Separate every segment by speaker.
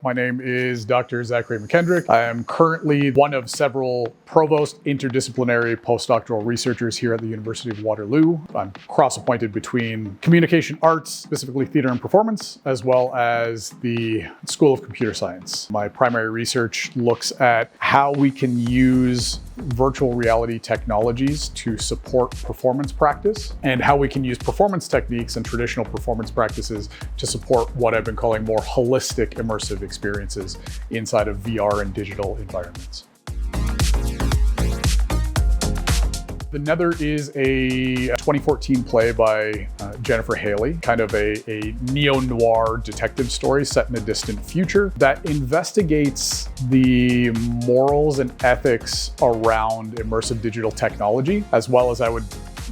Speaker 1: My name is Dr. Zachary McKendrick. I am currently one of several Provost interdisciplinary postdoctoral researchers here at the University of Waterloo. I'm cross-appointed between communication arts, specifically theater and performance, as well as the School of Computer Science. My primary research looks at how we can use virtual reality technologies to support performance practice and how we can use performance techniques and traditional performance practices to support what I've been calling more holistic immersive experiences inside of VR and digital environments. The Nether is a 2014 play by Jennifer Haley, kind of a neo-noir detective story set in a distant future that investigates the morals and ethics around immersive digital technology, as well as, I would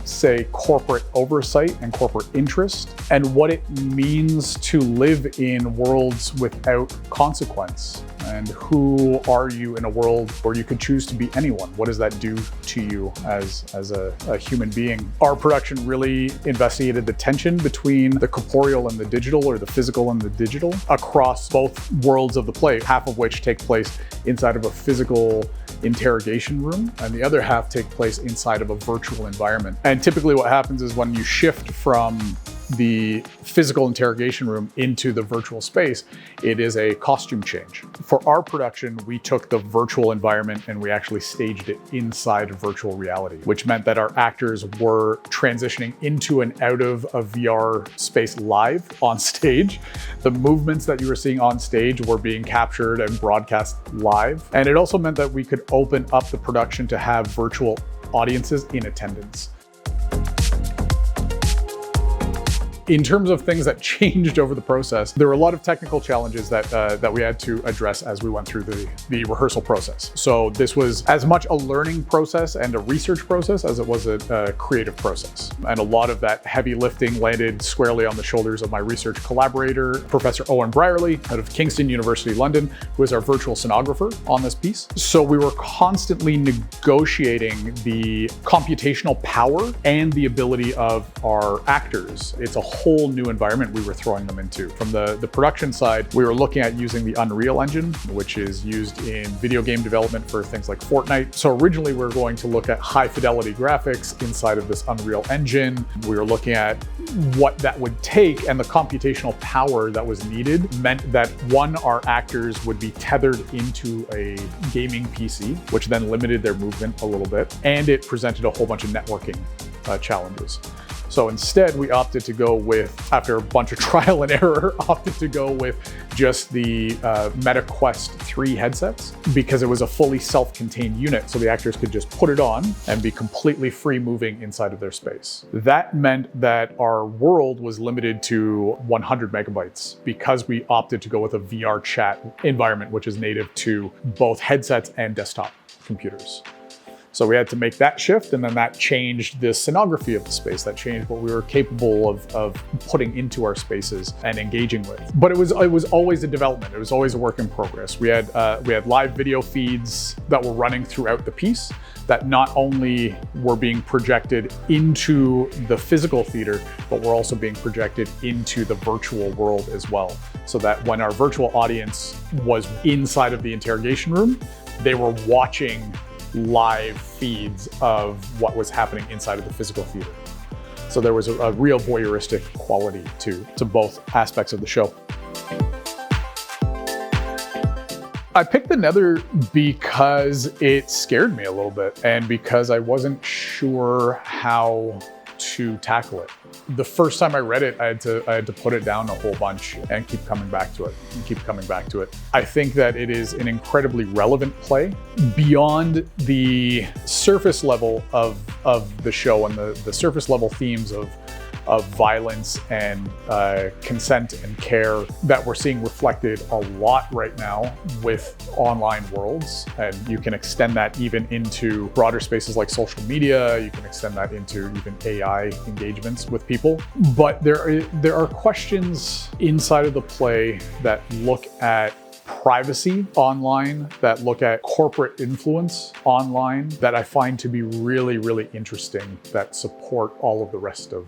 Speaker 1: say, corporate oversight and corporate interest, and what it means to live in worlds without consequence. And who are you in a world where you could choose to be anyone? What does that do to you as a human being? Our production really investigated the tension between the corporeal and the digital, or the physical and the digital, across both worlds of the play, half of which take place inside of a physical interrogation room, and the other half take place inside of a virtual environment. And typically what happens is when you shift from the physical interrogation room into the virtual space, it is a costume change. For our production, we took the virtual environment and we actually staged it inside of virtual reality, which meant that our actors were transitioning into and out of a VR space live on stage. The movements that you were seeing on stage were being captured and broadcast live. And it also meant that we could open up the production to have virtual audiences in attendance. In terms of things that changed over the process, there were a lot of technical challenges that we had to address as we went through the rehearsal process. So this was as much a learning process and a research process as it was a creative process. And a lot of that heavy lifting landed squarely on the shoulders of my research collaborator, Professor Owen Brierley, out of Kingston University, London, who is our virtual sonographer on this piece. So we were constantly negotiating the computational power and the ability of our actors. It's a whole new environment we were throwing them into. From the production side, we were looking at using the Unreal Engine, which is used in video game development for things like Fortnite. So originally we were going to look at high fidelity graphics inside of this Unreal Engine. We were looking at what that would take, and the computational power that was needed meant that our actors would be tethered into a gaming PC, which then limited their movement a little bit, and it presented a whole bunch of networking challenges. So instead, we opted to go with, after a bunch of trial and error, just the Meta Quest 3 headsets, because it was a fully self-contained unit, so the actors could just put it on and be completely free moving inside of their space. That meant that our world was limited to 100 megabytes because we opted to go with a VR chat environment, which is native to both headsets and desktop computers. So we had to make that shift, and then that changed the scenography of the space. That changed what we were capable of putting into our spaces and engaging with. But it was always a development. It was always a work in progress. We had live video feeds that were running throughout the piece that not only were being projected into the physical theater, but were also being projected into the virtual world as well. So that when our virtual audience was inside of the interrogation room, they were watching live feeds of what was happening inside of the physical theater. So there was a real voyeuristic quality to both aspects of the show. I picked the Nether because it scared me a little bit, and because I wasn't sure how to tackle it. The first time I read it, I had to put it down a whole bunch and keep coming back to it. I think that it is an incredibly relevant play beyond the surface level of the show and the surface level themes of violence and consent and care that we're seeing reflected a lot right now with online worlds. And you can extend that even into broader spaces like social media. You can extend that into even AI engagements with people. But there are questions inside of the play that look at privacy online, that look at corporate influence online, that I find to be really, really interesting, that support all of the rest of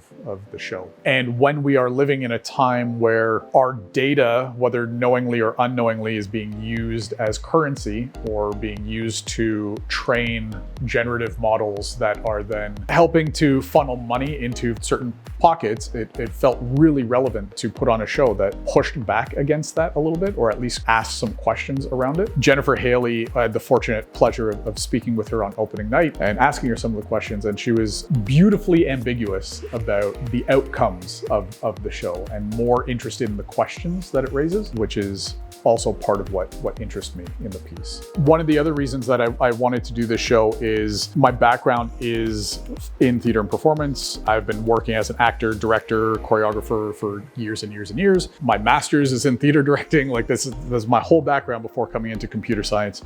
Speaker 1: the show. And when we are living in a time where our data, whether knowingly or unknowingly, is being used as currency or being used to train generative models that are then helping to funnel money into certain pockets, it felt really relevant to put on a show that pushed back against that a little bit, or at least asked some questions around it. Jennifer Haley, I had the fortunate pleasure of speaking with her on opening night and asking her some of the questions, and she was beautifully ambiguous about the outcomes of the show and more interested in the questions that it raises, which is also part of what interests me in the piece. One of the other reasons that I wanted to do this show is my background is in theater and performance. I've been working as an actor, director, choreographer for years and years and years. My master's is in theater directing. Like this is my whole background before coming into computer science.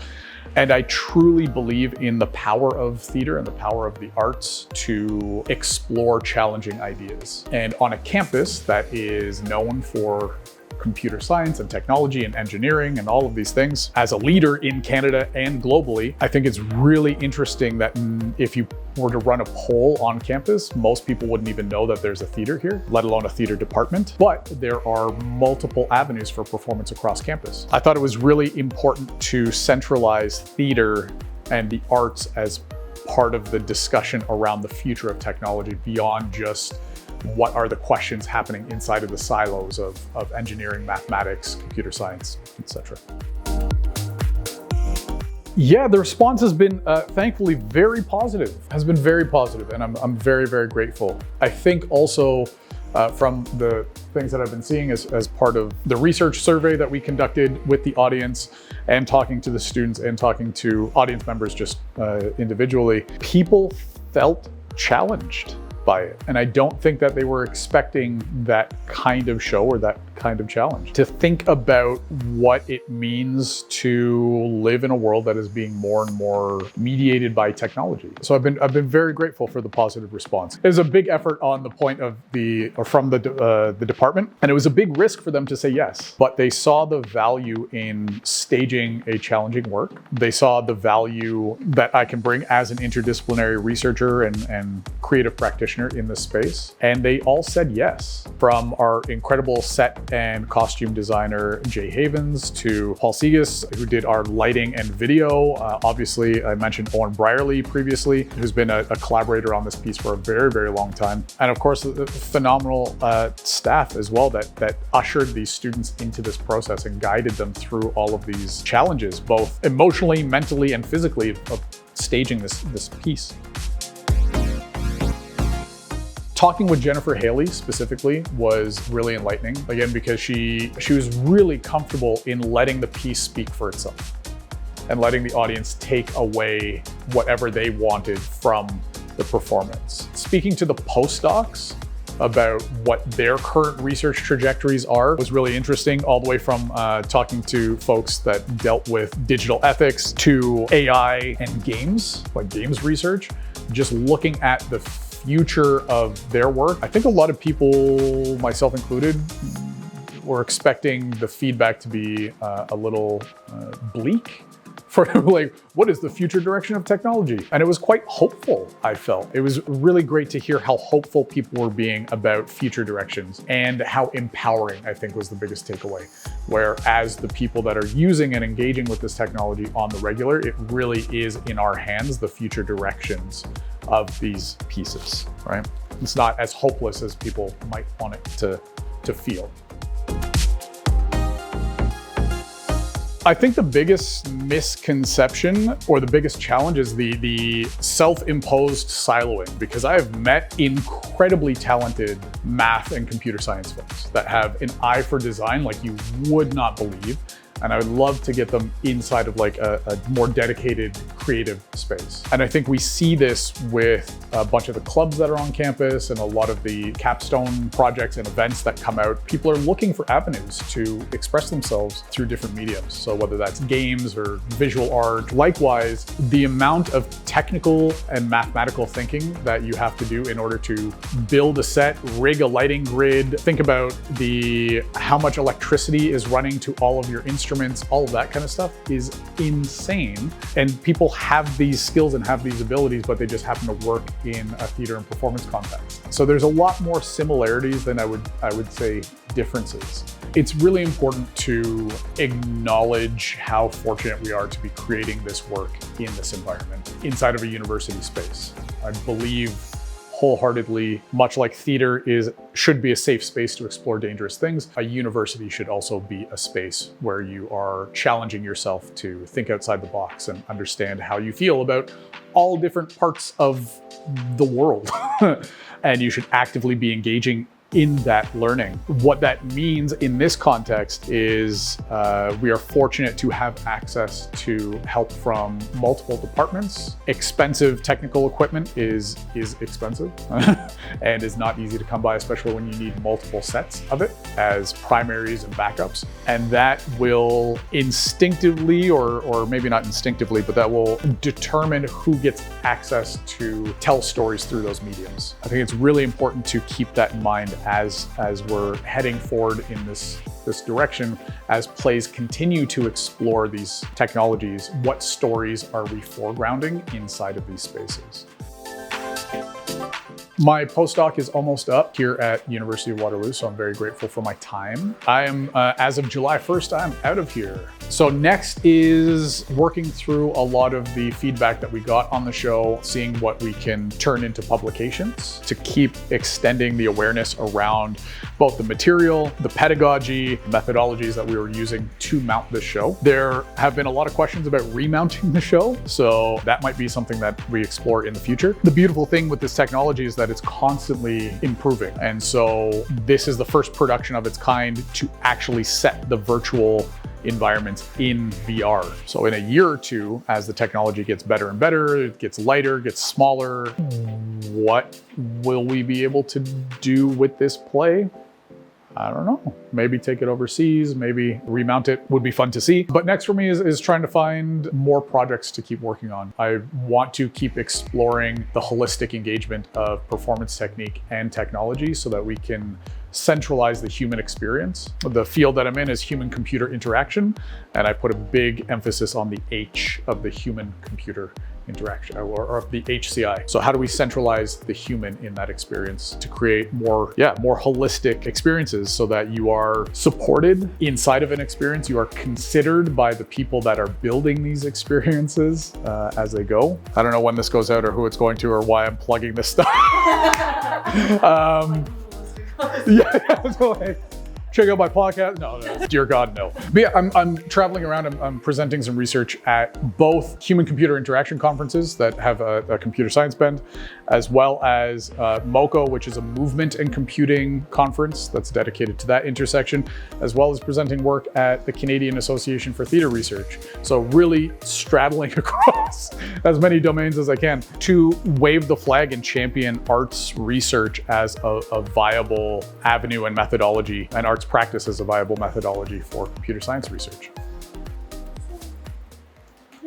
Speaker 1: And I truly believe in the power of theater and the power of the arts to explore challenging ideas. And on a campus that is known for computer science and technology and engineering and all of these things, as a leader in Canada and globally, I think it's really interesting that if you were to run a poll on campus, most people wouldn't even know that there's a theater here, let alone a theater department. But there are multiple avenues for performance across campus. I thought it was really important to centralize theater and the arts as part of the discussion around the future of technology beyond just what are the questions happening inside of the silos of engineering, mathematics, computer science, etc. Yeah, the response has been thankfully very positive, and I'm very, very grateful. I think also from the things that I've been seeing as part of the research survey that we conducted with the audience and talking to the students and talking to audience members just individually, people felt challenged by it. And I don't think that they were expecting that kind of show or that kind of challenge. To think about what it means to live in a world that is being more and more mediated by technology. So I've been very grateful for the positive response. It was a big effort on the point of from the department, and it was a big risk for them to say yes. But they saw the value in staging a challenging work. They saw the value that I can bring as an interdisciplinary researcher and creative practitioner in this space. And they all said yes, from our incredible set and costume designer, Jay Havens, to Paul Segas, who did our lighting and video. Obviously, I mentioned Owen Brierly previously, who's been a collaborator on this piece for a very, very long time. And of course, the phenomenal staff as well that ushered these students into this process and guided them through all of these challenges, both emotionally, mentally, and physically of staging this piece. Talking with Jennifer Haley specifically was really enlightening, again, because she was really comfortable in letting the piece speak for itself and letting the audience take away whatever they wanted from the performance. Speaking to the postdocs about what their current research trajectories are was really interesting, all the way from talking to folks that dealt with digital ethics to AI and games, like games research, just looking at the future of their work. I think a lot of people, myself included, were expecting the feedback to be a little bleak for like, what is the future direction of technology? And it was quite hopeful, I felt. It was really great to hear how hopeful people were being about future directions and how empowering, I think, was the biggest takeaway. Whereas the people that are using and engaging with this technology on the regular, it really is in our hands, the future directions of these pieces, right? It's not as hopeless as people might want it to feel. I think the biggest misconception or the biggest challenge is the self-imposed siloing, because I have met incredibly talented math and computer science folks that have an eye for design like you would not believe. And I would love to get them inside of like a more dedicated creative space. And I think we see this with a bunch of the clubs that are on campus and a lot of the capstone projects and events that come out. People are looking for avenues to express themselves through different mediums. So whether that's games or visual art, likewise, the amount of technical and mathematical thinking that you have to do in order to build a set, rig a lighting grid, think about how much electricity is running to all of your instruments, instruments, all of that kind of stuff is insane. And people have these skills and have these abilities, but they just happen to work in a theater and performance context. So there's a lot more similarities than I would say differences. It's really important to acknowledge how fortunate we are to be creating this work in this environment, inside of a university space. I believe wholeheartedly, much like theater should be a safe space to explore dangerous things, a university should also be a space where you are challenging yourself to think outside the box and understand how you feel about all different parts of the world. And you should actively be engaging in that learning. What that means in this context is we are fortunate to have access to help from multiple departments. Expensive technical equipment is expensive and is not easy to come by, especially when you need multiple sets of it as primaries and backups. And that will instinctively, or maybe not instinctively, but that will determine who gets access to tell stories through those mediums. I think it's really important to keep that in mind as we're heading forward in this direction, as plays continue to explore these technologies. What stories are we foregrounding inside of these spaces? My postdoc is almost up here at University of Waterloo, so I'm very grateful for my time. I am, as of July 1st, I'm out of here. So next is working through a lot of the feedback that we got on the show, seeing what we can turn into publications to keep extending the awareness around both the material, the pedagogy, methodologies that we were using to mount this show. There have been a lot of questions about remounting the show, so that might be something that we explore in the future. The beautiful thing with this technology is that it's constantly improving. And so this is the first production of its kind to actually set the virtual environments in VR. So in a year or two, as the technology gets better and better, it gets lighter, gets smaller, what will we be able to do with this play? I don't know. Maybe take it overseas, maybe remount it would be fun to see. But next for me is trying to find more projects to keep working on. I want to keep exploring the holistic engagement of performance technique and technology so that we can centralize the human experience. The field that I'm in is human-computer interaction, and I put a big emphasis on the H of the human-computer interaction, or of the HCI. So how do we centralize the human in that experience to create more holistic experiences so that you are supported inside of an experience, you are considered by the people that are building these experiences as they go. I don't know when this goes out or who it's going to or why I'm plugging this stuff. Check out my podcast. No, dear God, no. But yeah, I'm traveling around. I'm presenting some research at both human-computer interaction conferences that have a computer science bend, as well as MoCo, which is a movement and computing conference that's dedicated to that intersection, as well as presenting work at the Canadian Association for Theatre Research. So really straddling across as many domains as I can to wave the flag and champion arts research as a viable avenue and methodology, and arts practice as a viable methodology for computer science research.